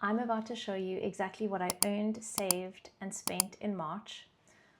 I'm about to show you exactly what I earned, saved, and spent in March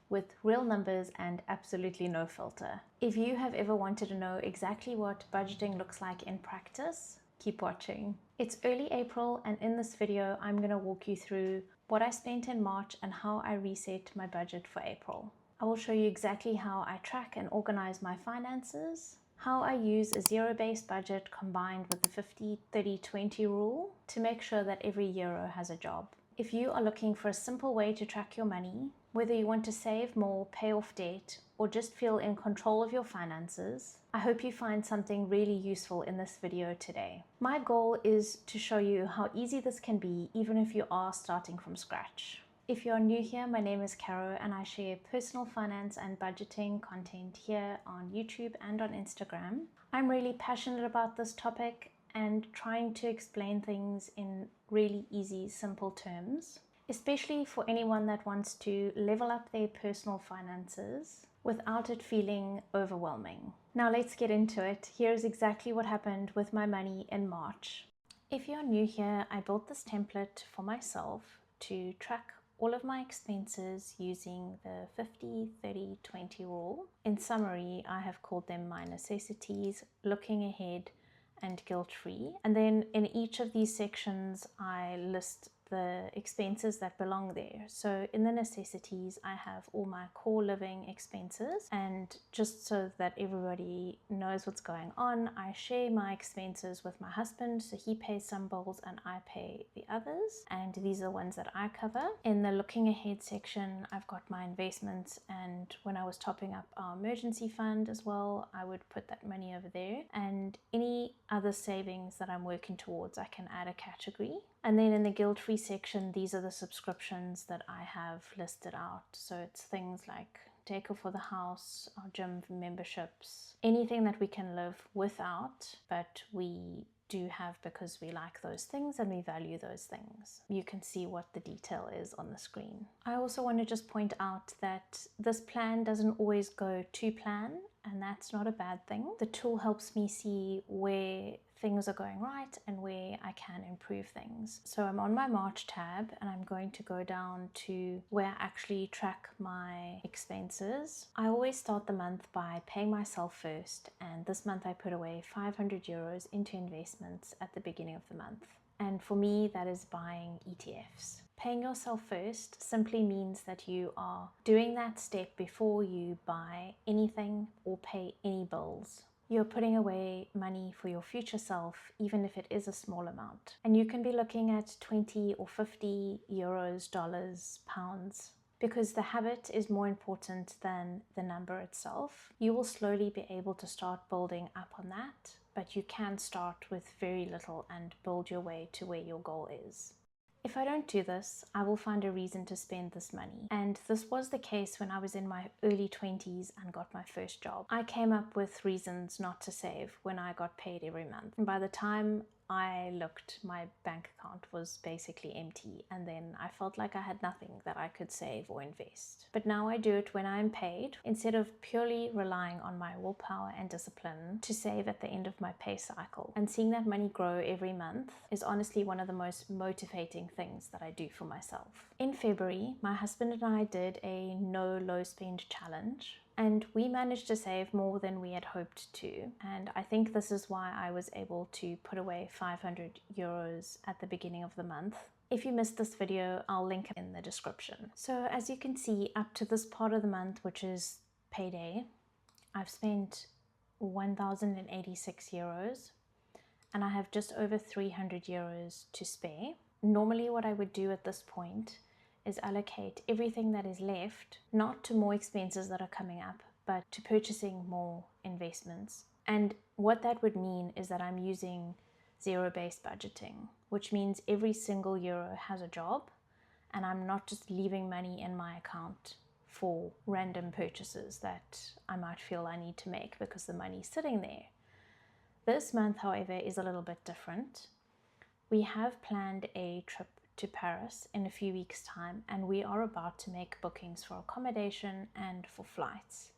with real numbers and absolutely no filter. If you have ever wanted to know exactly what budgeting looks like in practice, keep watching. It's early April, and in this video, I'm going to walk you through what I spent in March and how I reset my budget for April. I will show you exactly how I track and organize my finances, how I use a zero-based budget combined with the 50-30-20 rule to make sure that every euro has a job. If you are looking for a simple way to track your money, whether you want to save more, pay off debt, or just feel in control of your finances, I hope you find something really useful in this video today. My goal is to show you how easy this can be even if you are starting from scratch. If you're new here, my name is Caro and I share personal finance and budgeting content here on YouTube and on Instagram. I'm really passionate about this topic and trying to explain things in really easy, simple terms, especially for anyone that wants to level up their personal finances without it feeling overwhelming. Now let's get into it. Here's exactly what happened with my money in March. If you're new here, I built this template for myself to track all of my expenses using the 50-30-20 rule. In summary, I have called them my necessities, looking ahead, and guilt-free. And then in each of these sections, I list the expenses that belong there. So in the necessities, I have all my core living expenses, and just so that everybody knows what's going on, I share my expenses with my husband, so he pays some bills and I pay the others, and these are the ones that I cover. In the looking ahead section, I've got my investments, and when I was topping up our emergency fund as well, I would put that money over there, and any other savings that I'm working towards, I can add a category. And then in the guilt-free section, these are the subscriptions that I have listed out. So it's things like decor for the house, our gym memberships, anything that we can live without, but we do have because we like those things and we value those things. You can see what the detail is on the screen. I also want to just point out that this plan doesn't always go to plan, and that's not a bad thing. The tool helps me see where things are going right and where I can improve things. So I'm on my March tab and I'm going to go down to where I actually track my expenses. I always start the month by paying myself first, and this month I put away 500 euros into investments at the beginning of the month. And for me, that is buying ETFs. Paying yourself first simply means that you are doing that step before you buy anything or pay any bills. You're putting away money for your future self, even if it is a small amount. And you can be looking at 20 or 50 euros, dollars, pounds, because the habit is more important than the number itself. You will slowly be able to start building up on that, but you can start with very little and build your way to where your goal is. If I don't do this, I will find a reason to spend this money. And this was the case when I was in my early 20s and got my first job. I came up with reasons not to save when I got paid every month. And by the time I looked, my bank account was basically empty, and then I felt like I had nothing that I could save or invest. But now I do it when I'm paid, instead of purely relying on my willpower and discipline to save at the end of my pay cycle. And seeing that money grow every month is honestly one of the most motivating things that I do for myself. In February, my husband and I did a no low spend challenge, and we managed to save more than we had hoped to. And I think this is why I was able to put away 500 euros at the beginning of the month. If you missed this video, I'll link it in the description. So as you can see, up to this part of the month, which is payday, I've spent 1,086 euros, and I have just over 300 euros to spare. Normally what I would do at this point is allocate everything that is left, not to more expenses that are coming up, but to purchasing more investments. And what that would mean is that I'm using zero-based budgeting, which means every single euro has a job, and I'm not just leaving money in my account for random purchases that I might feel I need to make because the money's sitting there. This month, however, is a little bit different. We have planned a trip to Paris in a few weeks' time, and we are about to make bookings for accommodation and for flights.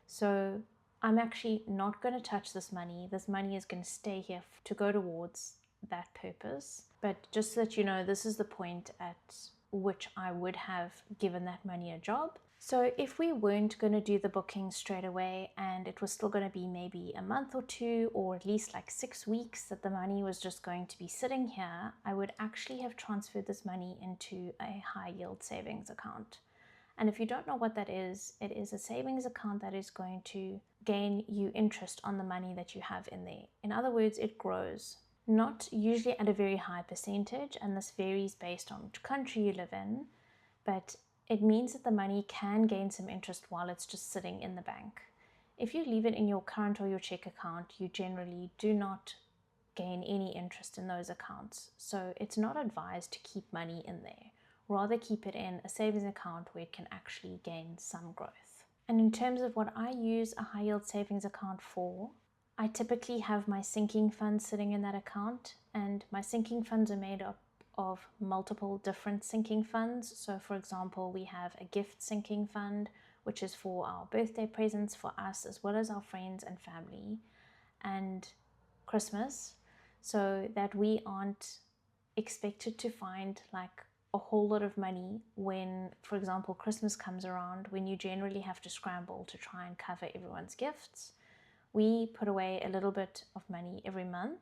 So I'm actually not going to touch this money. This money is going to stay here to go towards that purpose. But just so that you know, this is the point at which I would have given that money a job. So if we weren't going to do the booking straight away and it was still going to be maybe a month or two, or at least like 6 weeks that the money was just going to be sitting here, I would actually have transferred this money into a high yield savings account. And if you don't know what that is, it is a savings account that is going to gain you interest on the money that you have in there. In other words, it grows. Not usually at a very high percentage, and this varies based on which country you live in, but it means that the money can gain some interest while it's just sitting in the bank. If you leave it in your current or your cheque account, you generally do not gain any interest in those accounts. So it's not advised to keep money in there. Rather keep it in a savings account where it can actually gain some growth. And in terms of what I use a high yield savings account for, I typically have my sinking funds sitting in that account, and my sinking funds are made up of multiple different sinking funds. So for example, we have a gift sinking fund, which is for our birthday presents for us as well as our friends and family, and Christmas, so that we aren't expected to find like a whole lot of money when, for example, Christmas comes around, when you generally have to scramble to try and cover everyone's gifts. We put away a little bit of money every month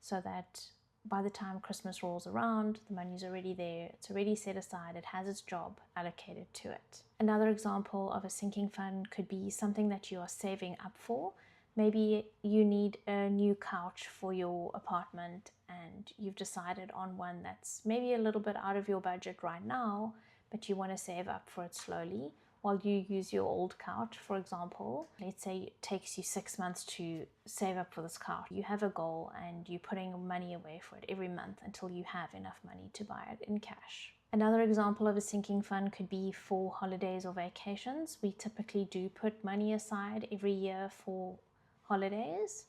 so that by the time Christmas rolls around, the money's already there, it's already set aside, it has its job allocated to it. Another example of a sinking fund could be something that you are saving up for. Maybe you need a new couch for your apartment and you've decided on one that's maybe a little bit out of your budget right now, but you want to save up for it slowly while you use your old couch, for example. Let's say it takes you 6 months to save up for this couch. You have a goal and you're putting money away for it every month until you have enough money to buy it in cash. Another example of a sinking fund could be for holidays or vacations. We typically do put money aside every year for holidays,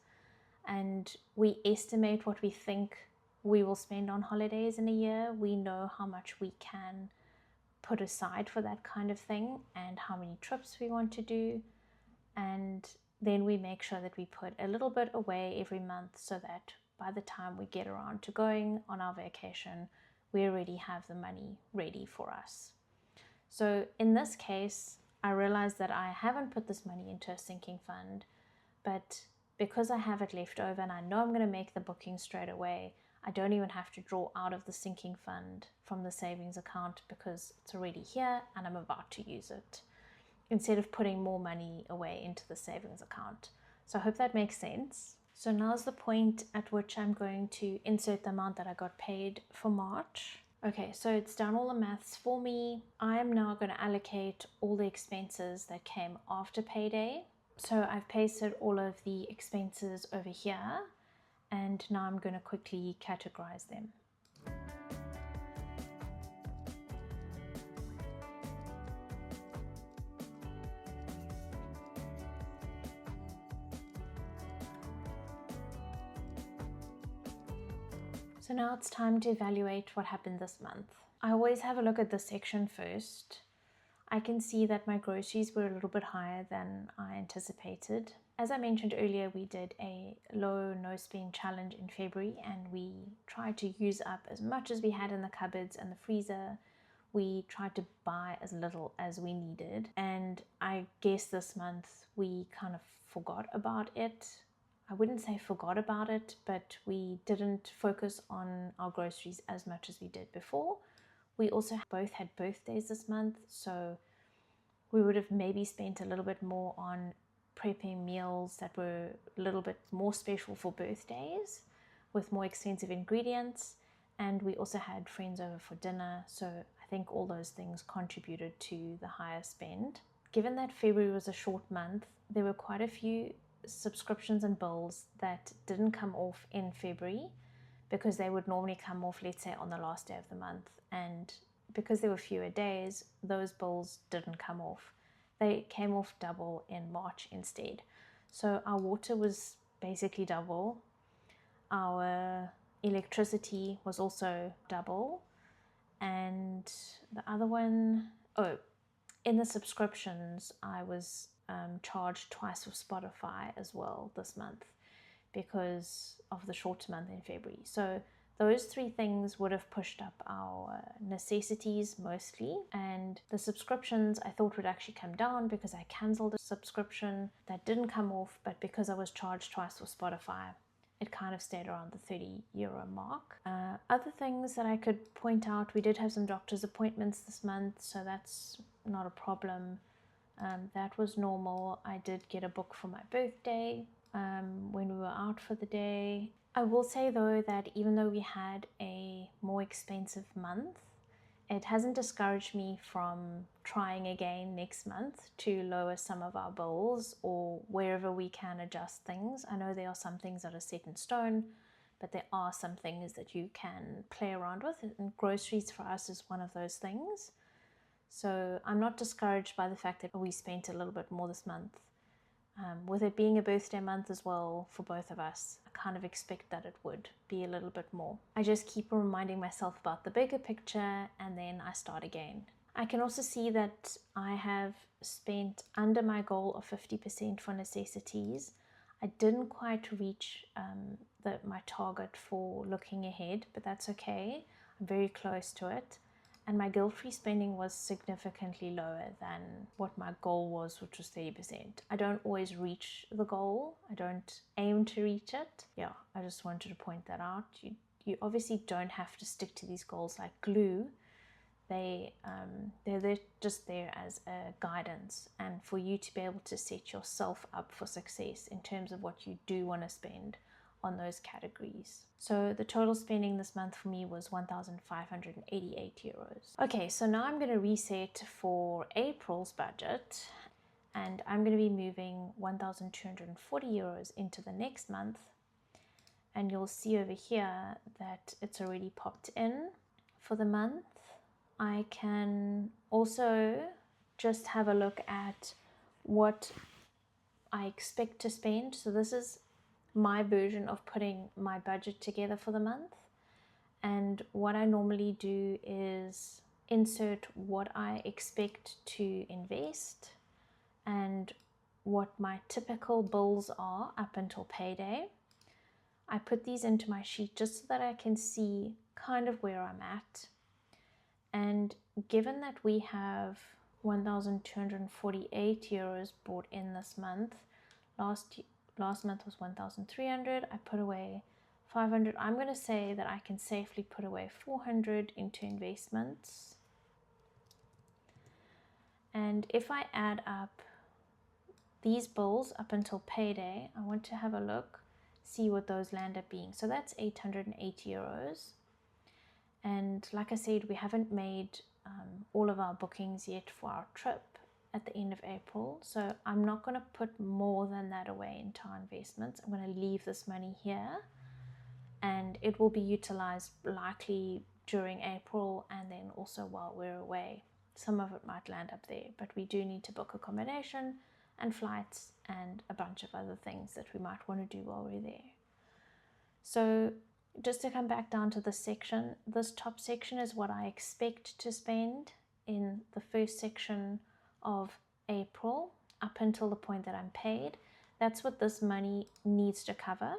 and we estimate what we think we will spend on holidays in a year. We know how much we can put aside for that kind of thing and how many trips we want to do, and then we make sure that we put a little bit away every month so that by the time we get around to going on our vacation, we already have the money ready for us. So in this case, I realized that I haven't put this money into a sinking fund, but because I have it left over and I know I'm going to make the booking straight away, I don't even have to draw out of the sinking fund from the savings account because it's already here and I'm about to use it, instead of putting more money away into the savings account. So I hope that makes sense. So now's the point at which I'm going to insert the amount that I got paid for March. Okay, so it's done all the maths for me. I'm now going to allocate all the expenses that came after payday. So I've pasted all of the expenses over here, and now I'm going to quickly categorize them. So now it's time to evaluate what happened this month. I always have a look at this section first. I can see that my groceries were a little bit higher than I anticipated. As I mentioned earlier, we did a low no spend challenge in February and we tried to use up as much as we had in the cupboards and the freezer. We tried to buy as little as we needed, and I guess this month we kind of forgot about it. I wouldn't say forgot about it, but we didn't focus on our groceries as much as we did before. We also both had birthdays this month, so we would have maybe spent a little bit more on prepping meals that were a little bit more special for birthdays with more expensive ingredients. And we also had friends over for dinner, so I think all those things contributed to the higher spend. Given that February was a short month, there were quite a few subscriptions and bills that didn't come off in February because they would normally come off, let's say, on the last day of the month, and because there were fewer days, those bills didn't come off. They came off double in March instead. So our water was basically double. Our electricity was also double. And the other one, in the subscriptions, I was charged twice for Spotify as well this month, because of the short month in February. So those three things would have pushed up our necessities mostly, and the subscriptions I thought would actually come down because I cancelled a subscription that didn't come off, but because I was charged twice for Spotify, it kind of stayed around the €30 mark. Other things that I could point out, we did have some doctor's appointments this month, so that's not a problem. That was normal. I did get a book for my birthday when we were out for the day. I will say though that even though we had a more expensive month, it hasn't discouraged me from trying again next month to lower some of our bills or wherever we can adjust things. I know there are some things that are set in stone, but there are some things that you can play around with, and groceries for us is one of those things. So I'm not discouraged by the fact that we spent a little bit more this month. With it being a birthday month as well for both of us, I kind of expect that it would be a little bit more. I just keep reminding myself about the bigger picture and then I start again. I can also see that I have spent under my goal of 50% for necessities. I didn't quite reach my target for looking ahead, but that's okay. I'm very close to it. And my guilt-free spending was significantly lower than what my goal was, which was 30%. I don't always reach the goal. I don't aim to reach it. Yeah, I just wanted to point that out. You obviously don't have to stick to these goals like glue. They're just there as a guidance and for you to be able to set yourself up for success in terms of what you do want to spend on those categories. So the total spending this month for me was €1,588. Okay, so now I'm going to reset for April's budget, and I'm going to be moving €1,240 into the next month, and you'll see over here that it's already popped in for the month. I can also just have a look at what I expect to spend. So this is my version of putting my budget together for the month, and what I normally do is insert what I expect to invest and what my typical bills are up until payday. I put these into my sheet just so that I can see kind of where I'm at, and given that we have €1,248 brought in this month, last month was 1,300. I put away 500. I'm going to say that I can safely put away 400 into investments. And if I add up these bills up until payday, I want to have a look, see what those land up being. So that's €880. And like I said, we haven't made all of our bookings yet for our trip at the end of April, so I'm not going to put more than that away into our investments. I'm going to leave this money here, and it will be utilized likely during April and then also while we're away. Some of it might land up there, but we do need to book accommodation and flights and a bunch of other things that we might want to do while we're there. So just to come back down to this section, this top section is what I expect to spend in the first section of April up until the point that I'm paid. That's what this money needs to cover.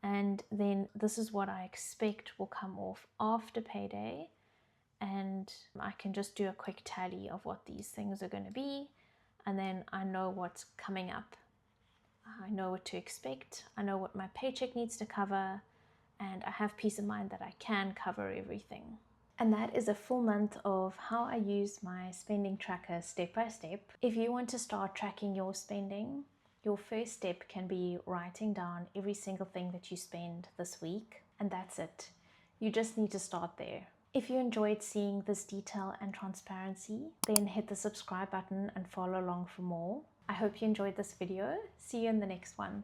And then this is what I expect will come off after payday. And I can just do a quick tally of what these things are going to be. And then I know what's coming up. I know what to expect. I know what my paycheck needs to cover. And I have peace of mind that I can cover everything. And that is a full month of how I use my spending tracker step by step. If you want to start tracking your spending, your first step can be writing down every single thing that you spend this week. And that's it. You just need to start there. If you enjoyed seeing this detail and transparency, then hit the subscribe button and follow along for more. I hope you enjoyed this video. See you in the next one.